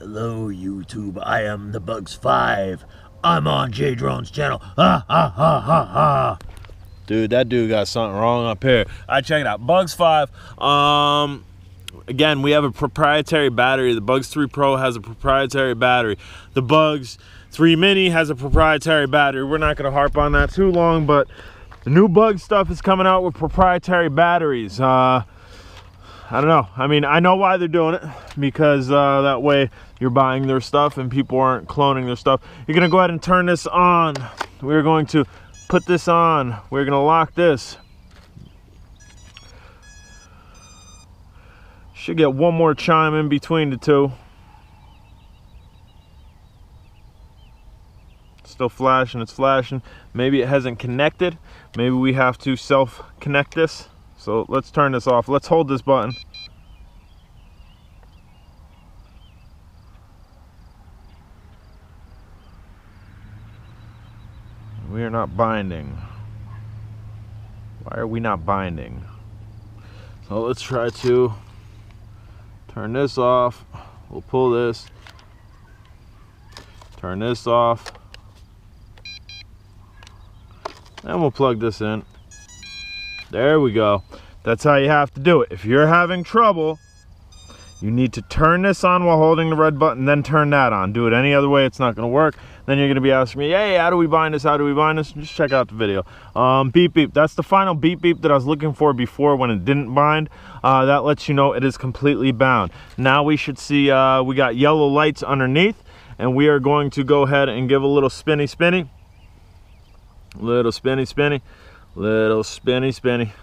Hello YouTube, I am the Bugs5. I'm on J Drone's channel. Ha ha ha ha ha. Dude, that dude got something wrong up here. I check it out. Bugs5. Again, we have a proprietary battery. The Bugs 3 Pro has a proprietary battery. The Bugs 3 Mini has a proprietary battery. We're not going to harp on that too long, but the new Bug stuff is coming out with proprietary batteries. I don't know. I mean, I know why they're doing it, because that way you're buying their stuff and people aren't cloning their stuff. You're going to go ahead and turn this on. We're going to put this on. We're going to lock this. Should get one more chime in between the two. Still flashing, it's flashing. Maybe it hasn't connected. Maybe we have to self-connect this. So let's turn this off. Let's hold this button. We are not binding. Why are we not binding? So let's try to turn this off. We'll pull this. Turn this off. And we'll plug this in. There we go. That's how you have to do it. If you're having trouble, you need to turn this on while holding the red button, then turn that on. Do it any other way, it's not going to work. Then you're going to be asking me, hey, how do we bind this? How do we bind this? Just check out the video. Beep beep. That's the final beep beep that I was looking for before when it didn't bind. That lets you know it is completely bound. Now we should see we got yellow lights underneath, and we are going to go ahead and give a little spinny spinny. Little spinny spinny. Little spinny spinny.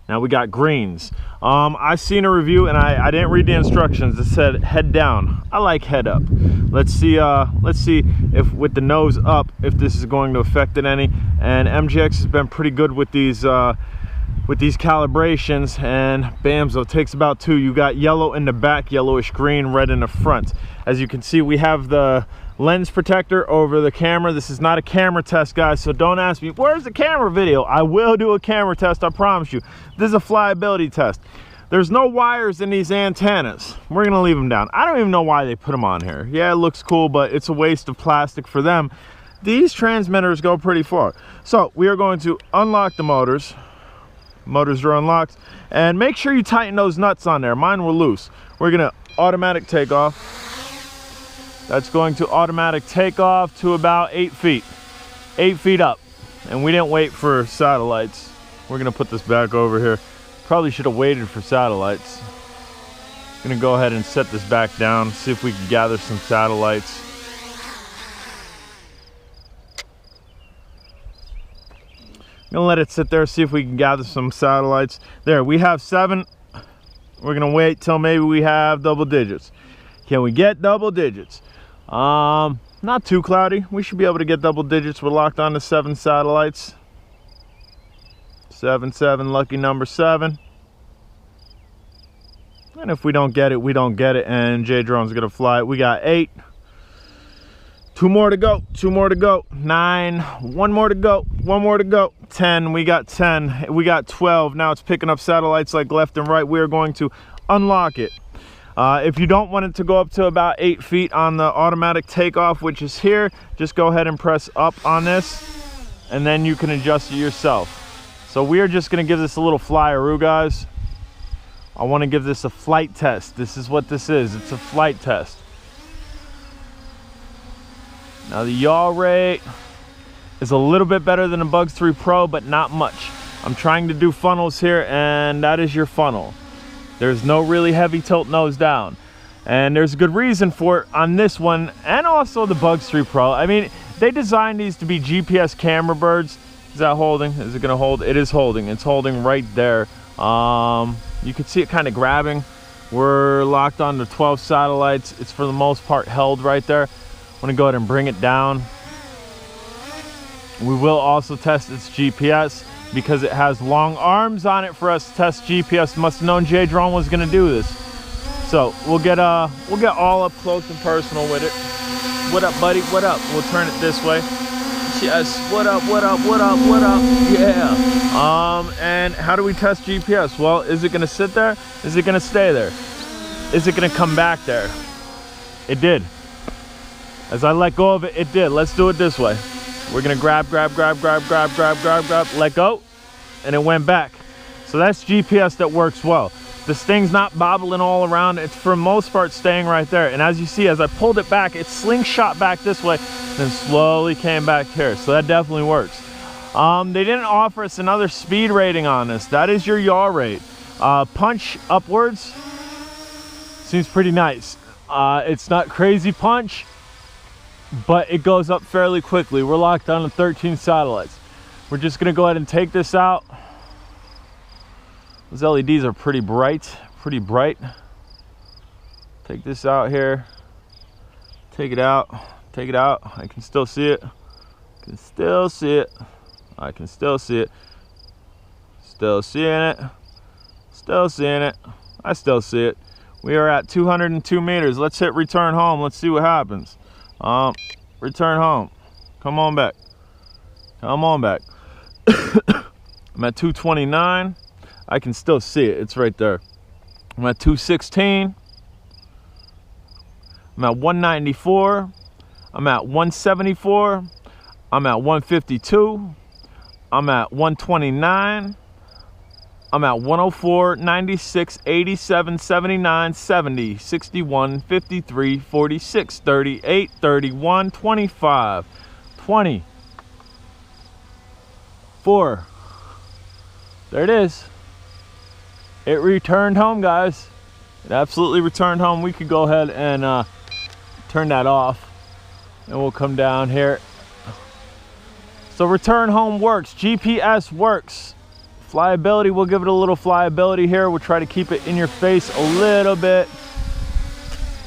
Now we got greens. I seen a review and I didn't read the instructions. It said head down. I like head up. Let's see if with the nose up, if this is going to affect it any. And MJX has been pretty good with these calibrations, and bam, so it takes about two. You got yellow in the back, yellowish green, red in the front. As you can see, we have the lens protector over the camera. This is not a camera test, guys, so don't ask me where's the camera video. I will do a camera test, I promise you. This is a flyability test. There's no wires in these antennas. We're gonna leave them down. I don't even know why they put them on here. Yeah, it looks cool, but it's a waste of plastic for them. These transmitters go pretty far. So we are going to unlock the motors. Motors are unlocked, and make sure you tighten those nuts on there. Mine were loose. We're gonna automatic takeoff. That's going to automatic takeoff to about 8 feet. 8 feet up. And we didn't wait for satellites. We're gonna put this back over here. Probably should have waited for satellites. Gonna go ahead and set this back down, see if we can gather some satellites. Gonna let it sit there, see if we can gather some satellites. There, we have 7. We're gonna wait till maybe we have double digits. Can we get double digits? Not too cloudy. We should be able to get double digits. We're locked on to 7 satellites. 7, 7, lucky number 7. And if we don't get it, we don't get it, and J Drone's gonna fly it. We got 8. 2 more to go. 2 more to go. 9. 1 more to go. 1 more to go. 10. We got 10. We got 12. Now it's picking up satellites like left and right. We are going to unlock it. If you don't want it to go up to about 8 feet on the automatic takeoff, which is here, just go ahead and press up on this, and then you can adjust it yourself. So we are just going to give this a little flyeroo, guys. I want to give this a flight test. This is what this is. It's a flight test. Now the yaw rate is a little bit better than the Bugs 3 Pro, but not much. I'm trying to do funnels here, and that is your funnel. There's no really heavy tilt nose down, and there's a good reason for it on this one, and also the Bugs 3 Pro. I mean, they designed these to be GPS camera birds. Is that holding? Is it gonna hold? It is holding. It's holding right there. You can see it kind of grabbing. We're locked on to 12 satellites. It's for the most part held right there. I'm gonna go ahead and bring it down. We will also test its GPS, because it has long arms on it for us to test GPS. Must have known J Drone was gonna do this. So we'll get all up close and personal with it. What up, buddy? What up? We'll turn it this way. Yes. What up? What up? What up? What up? Yeah. And how do we test GPS? Well, is it gonna sit there? Is it gonna stay there? Is it gonna come back there? It did. As I let go of it, it did. Let's do it this way. We're gonna grab, let go, and it went back. So that's GPS that works well. This thing's not bobbling all around. It's for the most part staying right there. And as you see, as I pulled it back, it slingshot back this way, then slowly came back here. So that definitely works. They didn't offer us another speed rating on this. That is your yaw rate. Punch upwards seems pretty nice. It's not crazy punch, but it goes up fairly quickly. We're locked on to 13 satellites. We're just gonna go ahead and take this out. Those LEDs are pretty bright, Take this out here. Take it out. I can still see it. I can still see it. Still seeing it. I still see it. We are at 202 meters. Let's hit return home. Let's see what happens. Return home. Come on back. I'm at 229. I can still see it. It's right there. I'm at 216. I'm at 194. I'm at 174. I'm at 152. I'm at 129. I'm at 104, 96, 87, 79, 70, 61, 53, 46, 38, 31, 25, 20, 4. There it is. It returned home, guys. It absolutely returned home. We could go ahead and turn that off, and we'll come down here. So return home works. GPS works. Flyability, we'll give it a little flyability here. We'll try to keep it in your face a little bit.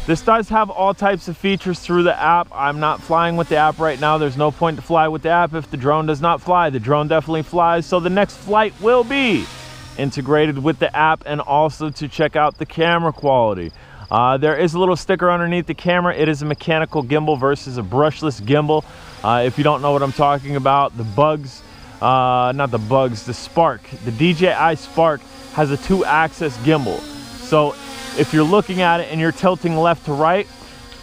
This does have all types of features through the app. I'm not flying with the app right now. There's no point to fly with the app if the drone does not fly. The drone definitely flies, so the next flight will be integrated with the app, and also to check out the camera quality. There is a little sticker underneath the camera. It is a mechanical gimbal versus a brushless gimbal. If you don't know what I'm talking about, the Spark, the DJI Spark has a 2-axis gimbal. So if you're looking at it and you're tilting left to right,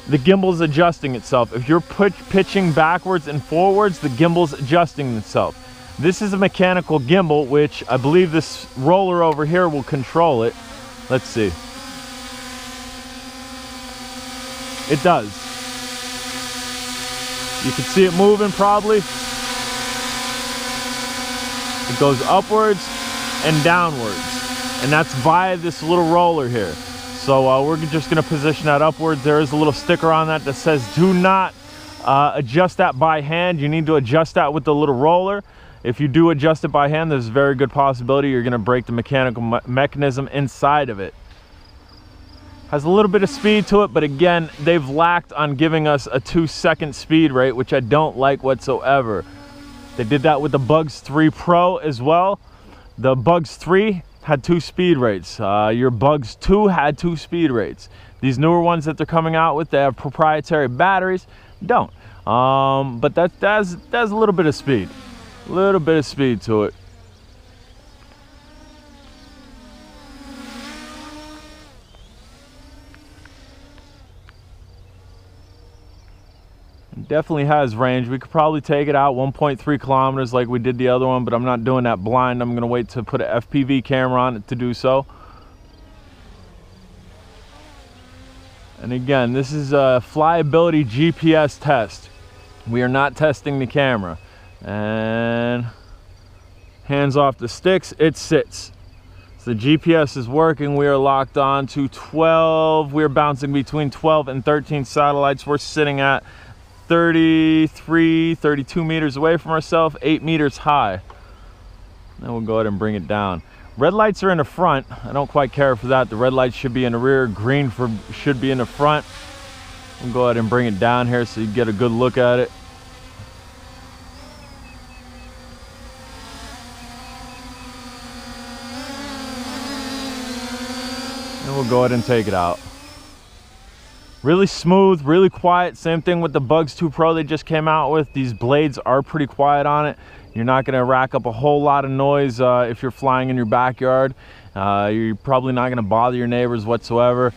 the gimbal's adjusting itself. If you're pitching backwards and forwards, the gimbal's adjusting itself. This is a mechanical gimbal, which I believe this roller over here will control it. Let's see. It does. You can see it moving probably. It goes upwards and downwards, and that's via this little roller here. So we're just going to position that upwards. There is a little sticker on that says do not adjust that by hand. You need to adjust that with the little roller. If you do adjust it by hand, there's a very good possibility you're going to break the mechanical mechanism inside of it. Has a little bit of speed to it, but again, they've lacked on giving us a 2-second speed rate, which I don't like whatsoever. They did that with the Bugs 3 Pro as well. The Bugs 3 had 2 speed rates. Your Bugs 2 had 2 speed rates. These newer ones that they're coming out with, they have proprietary batteries, don't. But that's a little bit of speed. A little bit of speed to it. It definitely has range. We could probably take it out 1.3 kilometers like we did the other one, but I'm not doing that blind. I'm going to wait to put an FPV camera on it to do so. And again, this is a flyability GPS test. We are not testing the camera. And hands off the sticks, it sits. So the GPS is working. We are locked on to 12. We're bouncing between 12 and 13 satellites. We're sitting at 33, 32 meters away from ourselves, 8 meters high. Then we'll go ahead and bring it down. Red lights are in the front. I don't quite care for that. The red lights should be in the rear. Green should be in the front. We'll go ahead and bring it down here so you get a good look at it. And we'll go ahead and take it out. Really smooth, really quiet. Same thing with the Bugs 2 Pro they just came out with. These blades are pretty quiet on it. You're not going to rack up a whole lot of noise if you're flying in your backyard. You're probably not going to bother your neighbors whatsoever.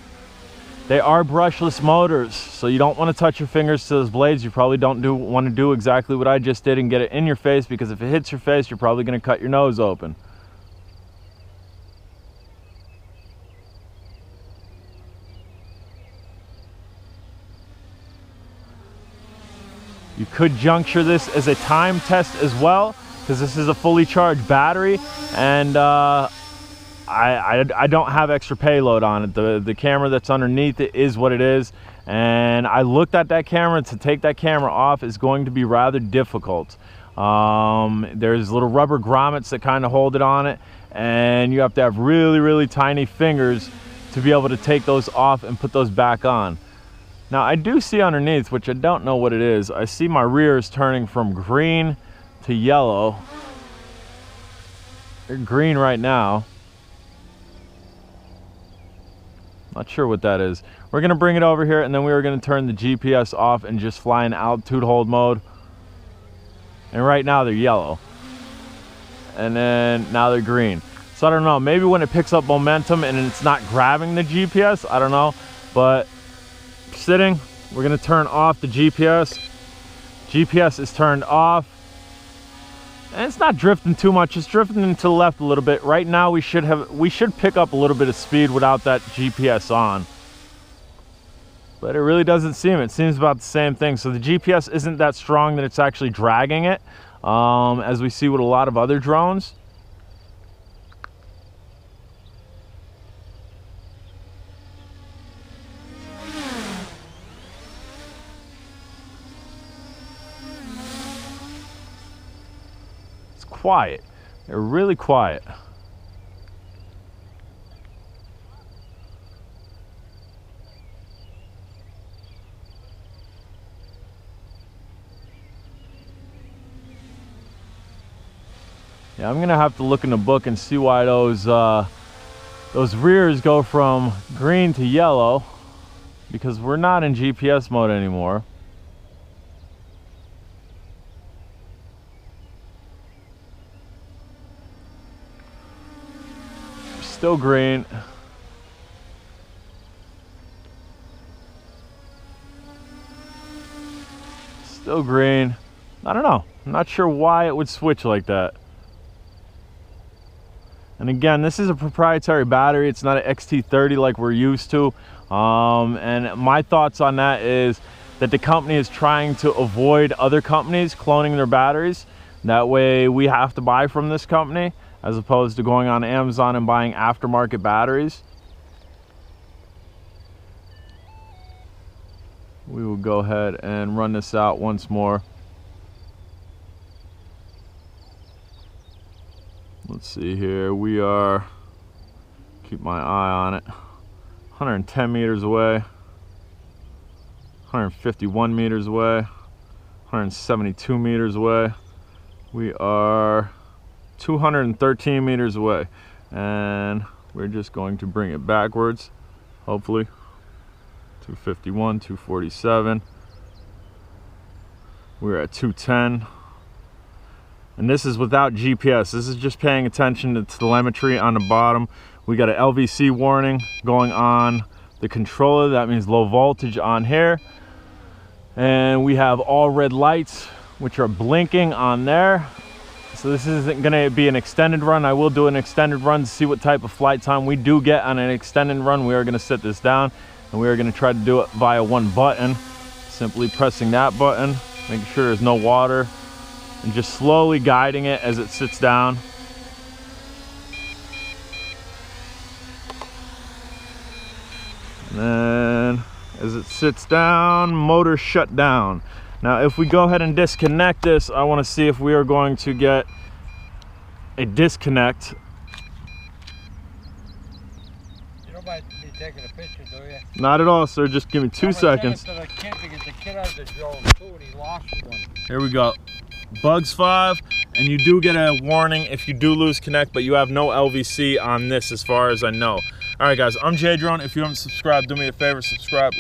They are brushless motors, so you don't want to touch your fingers to those blades. You probably don't want to do exactly what I just did and get it in your face, because if it hits your face, you're probably going to cut your nose open. You could juncture this as a time test as well, because this is a fully charged battery, and I don't have extra payload on it. The camera that's underneath it is what it is, and I looked at that camera. To take that camera off is going to be rather difficult. There's little rubber grommets that kind of hold it on it, and you have to have really tiny fingers to be able to take those off and put those back on. Now I do see underneath, which I don't know what it is, I see my rear is turning from green to yellow. They're green right now. Not sure what that is. We're gonna bring it over here, and then we are gonna turn the GPS off and just fly in altitude hold mode. And right now they're yellow. And then now they're green. So I don't know, maybe when it picks up momentum and it's not grabbing the GPS, I don't know. But sitting, we're gonna turn off the GPS. GPS is turned off. And it's not drifting too much, it's drifting to the left a little bit. Right now we should pick up a little bit of speed without that GPS on. But it really doesn't seem, it seems about the same thing. So the GPS isn't that strong that it's actually dragging it, as we see with a lot of other drones. Quiet. They're really quiet. Yeah, I'm gonna have to look in the book and see why those rears go from green to yellow, because we're not in GPS mode anymore. Still green. Still green. I don't know. I'm not sure why it would switch like that. And again, this is a proprietary battery. It's not an XT30 like we're used to. And my thoughts on that is that the company is trying to avoid other companies cloning their batteries. That way we have to buy from this company, as opposed to going on Amazon and buying aftermarket batteries. We will go ahead and run this out once more. Let's see here, we are, keep my eye on it, 110 meters away, 151 meters away, 172 meters away. We are 213 meters away, and we're just going to bring it backwards, hopefully. 251, 247. We're at 210. And this is without GPS. This is just paying attention to telemetry on the bottom. We got an LVC warning going on the controller. That means low voltage on here. And we have all red lights, which are blinking on there. So this isn't gonna be an extended run. I will do an extended run to see what type of flight time we do get on an extended run. We are gonna set this down, and we are gonna try to do it via one button. Simply pressing that button, making sure there's no water, and just slowly guiding it as it sits down. And then as it sits down, motor shut down. Now if we go ahead and disconnect this, I want to see if we are going to get a disconnect. You don't mind me taking a picture, do you? Not at all, sir. Just give me 2 seconds. I can't because the kid has the drone too, and he lost one. Here we go. Bugs 5, and you do get a warning if you do lose connect, but you have no LVC on this as far as I know. All right, guys, I'm J Drone. If you haven't subscribed, do me a favor, subscribe.